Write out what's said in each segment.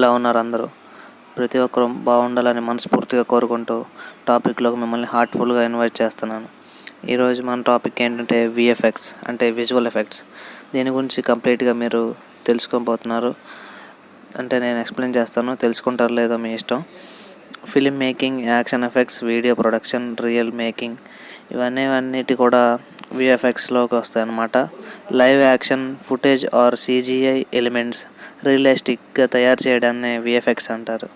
ఎలా ఉన్నారు అందరూ? ప్రతి ఒక్కరూ బాగుండాలని మనస్ఫూర్తిగా కోరుకుంటూ టాపిక్లోకి మిమ్మల్ని హార్ట్ఫుల్గా ఇన్వైట్ చేస్తున్నాను. ఈరోజు మన టాపిక్ ఏంటంటే విఎఫ్ఎక్స్ అంటే విజువల్ ఎఫెక్ట్స్. దీని గురించి కంప్లీట్గా మీరు తెలుసుకోబోతున్నారు. అంటే నేను ఎక్స్ప్లెయిన్ చేస్తాను, తెలుసుకుంటారో లేదో మీ ఇష్టం. Film making, action effects, video production, real making ఇవన్నిటి కూడా విఎఫ్ఎక్స్లోకి వస్తాయి అన్నమాట. Live action footage or CGI elements రియలిస్టిక్గా తయారు చేయడాన్ని విఎఫ్ఎక్స్ అంటారు.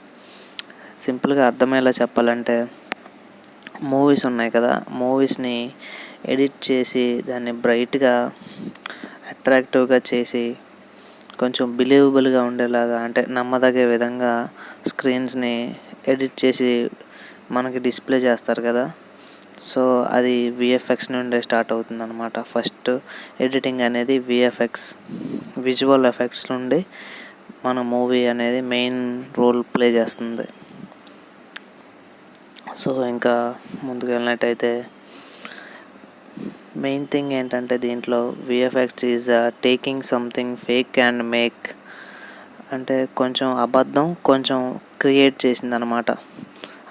సింపుల్గా అర్థమయ్యేలా చెప్పాలంటే మూవీస్ ఉన్నాయి కదా, మూవీస్ని ఎడిట్ చేసి దాన్ని బ్రైట్గా అట్రాక్టివ్గా చేసి కొంచెం బిలీవబుల్గా ఉండేలాగా, అంటే నమ్మదగే విధంగా స్క్రీన్స్ని ఎడిట్ చేసి మనకి డిస్ప్లే చేస్తారు కదా. సో అది విఎఫ్ఎక్స్ నుండే స్టార్ట్ అవుతుంది అనమాట. ఫస్ట్ ఎడిటింగ్ అనేది విఎఫ్ఎక్స్ విజువల్ ఎఫెక్ట్స్ నుండి మన మూవీ అనేది మెయిన్ రోల్ ప్లే చేస్తుంది. సో ఇంకా ముందుకు వెళ్ళినట్టయితే మెయిన్ థింగ్ ఏంటంటే దీంట్లో VFX is taking something fake and make, అంటే కొంచెం అబద్ధం కొంచెం క్రియేట్ చేసింది అనమాట.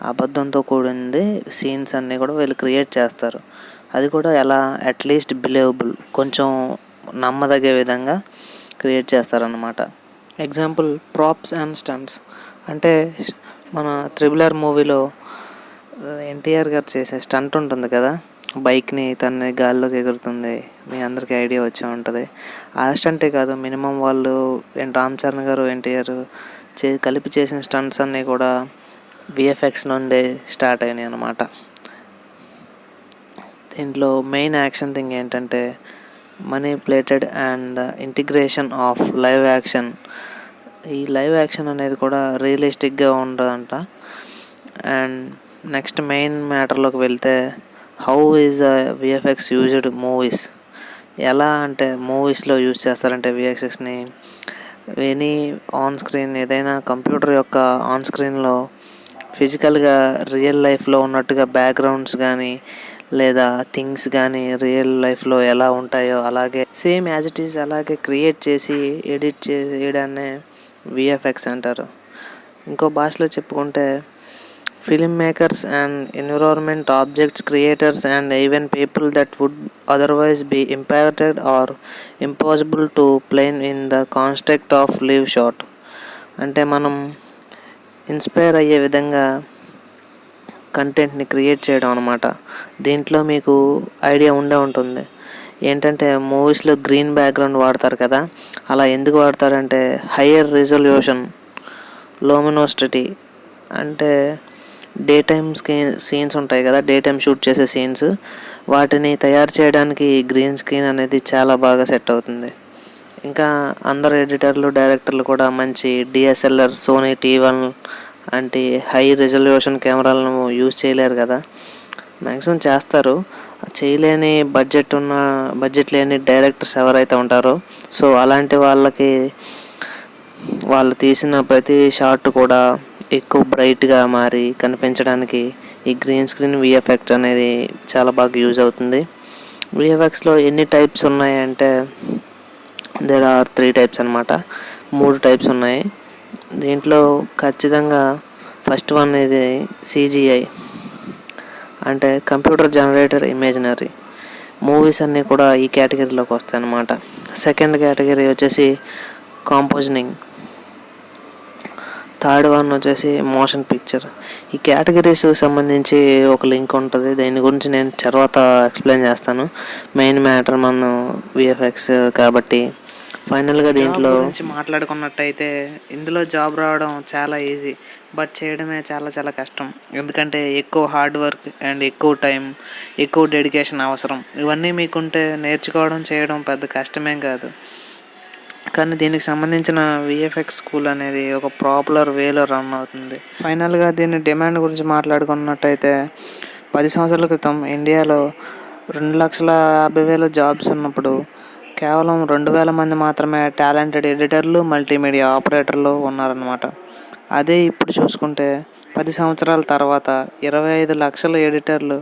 అబద్ధంతో కూడింది సీన్స్ అన్నీ కూడా వీళ్ళు క్రియేట్ చేస్తారు. అది కూడా ఎలా, అట్లీస్ట్ బిలీవబుల్, కొంచెం నమ్మదగే విధంగా క్రియేట్ చేస్తారన్నమాట. Example props and stunts. అంటే మన త్రిబుల్ ఆర్ మూవీలో ఎన్టీఆర్ గారు చేసే స్టంట్ ఉంటుంది కదా, బైక్ని తన గాల్లోకి ఎగురుతుంది, మీ అందరికీ ఐడియా వచ్చే ఉంటుంది. ఆ స్టంటే కాదు, మినిమం వాళ్ళు రామ్ చరణ్ గారు ఎన్టీఆర్ కలిపి చేసిన స్టంట్స్ అన్నీ కూడా విఎఫ్ఎక్స్ నుండే స్టార్ట్ అయినాయి అన్నమాట. దీంట్లో మెయిన్ యాక్షన్ థింగ్ ఏంటంటే manipulated and the integration of live action. ఈ లైవ్ యాక్షన్ అనేది కూడా రియలిస్టిక్గా ఉండదంట. అండ్ నెక్స్ట్ మెయిన్ మ్యాటర్లోకి వెళ్తే how is VFX used movies. ఎలా అంటే మూవీస్లో యూజ్ చేస్తారంటే విఎఫ్ఎక్స్ని ఎనీ ఆన్ స్క్రీన్, ఏదైనా కంప్యూటర్ యొక్క ఆన్ స్క్రీన్లో ఫిజికల్గా రియల్ లైఫ్లో ఉన్నట్టుగా బ్యాక్గ్రౌండ్స్ కానీ లేదా థింగ్స్ కానీ రియల్ లైఫ్లో ఎలా ఉంటాయో అలాగే సేమ్ యాజ్ ఇట్ ఈజ్ అలాగే క్రియేట్ చేసి ఎడిట్ చేయడాన్నే విఎఫ్ఎక్స్ అంటారు. ఇంకో భాషలో చెప్పుకుంటే film makers and environment objects creators and even people that would otherwise be impacted or impossible to plan in the construct of live shot. అంటే మనం inspire అయ్యే విధంగా కంటెంట్ని క్రియేట్ చేయడం అనమాట. దీంట్లో మీకు ఐడియా ఉంటుంది ఏంటంటే మూవీస్లో గ్రీన్ బ్యాక్గ్రౌండ్ వాడతారు కదా, అలా ఎందుకు వాడతారంటే హయ్యర్ రిజల్యూషన్, లూమినోసిటీ, అంటే డే టైమ్ సీన్స్ ఉంటాయి కదా, డే టైమ్ షూట్ చేసే సీన్స్, వాటిని తయారు చేయడానికి గ్రీన్ స్క్రీన్ అనేది చాలా బాగా సెట్ అవుతుంది. ఇంకా అందరు ఎడిటర్లు డైరెక్టర్లు కూడా మంచి డిఎస్ఎల్ఆర్, సోనీ T1 అంటే హై రిజల్యూషన్ కెమెరాలను యూజ్ చేయలేరు కదా. మ్యాక్సిమం చేస్తారు, చేయలేని బడ్జెట్ లేని డైరెక్టర్స్ ఎవరైతే ఉంటారో, సో అలాంటి వాళ్ళకి వాళ్ళు తీసిన ప్రతి షాట్ కూడా ఎక్కువ బ్రైట్గా మారి కనిపించడానికి ఈ గ్రీన్ స్క్రీన్ విఎఫ్ఎక్స్ అనేది చాలా బాగా యూజ్ అవుతుంది. విఎఫ్ఎక్స్లో ఎన్ని టైప్స్ ఉన్నాయంటే దేర్ ఆర్ 3 టైప్స్ అనమాట. 3 టైప్స్ ఉన్నాయి. దీంట్లో ఖచ్చితంగా ఫస్ట్ వన్ ఇది సిజిఐ అంటే కంప్యూటర్ జనరేటర్ ఇమేజినరీ. మూవీస్ అన్నీ కూడా ఈ కేటగిరీలోకి వస్తాయి అన్నమాట. సెకండ్ కేటగిరీ వచ్చేసి కాంపోజింగ్. థర్డ్ వన్ వచ్చేసి మోషన్ పిక్చర్. ఈ కేటగిరీస్ సంబంధించి ఒక లింక్ ఉంటుంది, దీని గురించి నేను తర్వాత ఎక్స్ప్లెయిన్ చేస్తాను. మెయిన్ మ్యాటర్ మనం విఎఫ్ఎక్స్ కాబట్టి. ఫైనల్గా దీంట్లో గురించి మాట్లాడుకున్నట్టయితే ఇందులో జాబ్ రావడం చాలా ఈజీ, బట్ చేయడమే చాలా చాలా కష్టం. ఎందుకంటే ఎక్కువ హార్డ్ వర్క్ అండ్ ఎక్కువ టైం, ఎక్కువ డెడికేషన్ అవసరం. ఇవన్నీ మీకుంటే నేర్చుకోవడం చేయడం పెద్ద కష్టమేం కాదు. కానీ దీనికి సంబంధించిన విఎఫ్ఎక్స్ స్కూల్ అనేది ఒక పాపులర్ వేలో రన్ అవుతుంది. ఫైనల్గా దీని డిమాండ్ గురించి మాట్లాడుకున్నట్టయితే 10 సంవత్సరాల క్రితం ఇండియాలో 2,50,000 జాబ్స్ ఉన్నప్పుడు కేవలం 2,000 మంది మాత్రమే టాలెంటెడ్ ఎడిటర్లు, మల్టీమీడియా ఆపరేటర్లు ఉన్నారన్నమాట. అదే ఇప్పుడు చూసుకుంటే 10 సంవత్సరాల తర్వాత 25 లక్షల ఎడిటర్లు,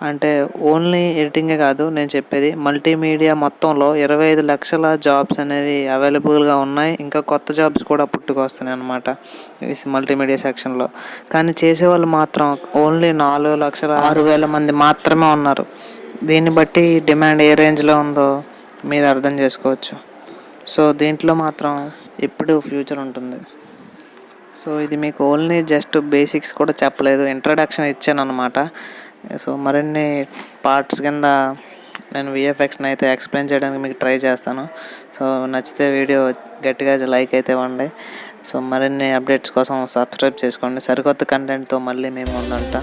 అంటే ఓన్లీ ఎడిటింగే కాదు నేను చెప్పేది, మల్టీమీడియా మొత్తంలో 25 లక్షల జాబ్స్ అనేవి అవైలబుల్గా ఉన్నాయి. ఇంకా కొత్త జాబ్స్ కూడా పుట్టుకొస్తున్నాయి అన్నమాట ఈ మల్టీమీడియా సెక్షన్లో. కానీ చేసేవాళ్ళు మాత్రం ఓన్లీ 4,06,000 మంది మాత్రమే ఉన్నారు. దీన్ని బట్టి డిమాండ్ ఏ రేంజ్లో ఉందో మీరు అర్థం చేసుకోవచ్చు. సో దీంట్లో మాత్రం ఎప్పుడు ఫ్యూచర్ ఉంటుంది. సో ఇది మీకు ఓన్లీ జస్ట్ బేసిక్స్ కూడా చెప్పలేదు, ఇంట్రడక్షన్ ఇచ్చాను అనమాట. సో మరిన్ని పార్ట్స్ కింద నేను విఎఫ్ఎక్స్ని అయితే ఎక్స్ప్లెయిన్ చేయడానికి మీకు ట్రై చేస్తాను. సో నచ్చితే వీడియో గట్టిగా లైక్ అయితే ఇవ్వండి. సో మరిన్ని అప్డేట్స్ కోసం సబ్స్క్రైబ్ చేసుకోండి. సరికొత్త కంటెంట్తో మళ్ళీ మేము ముందుంటా.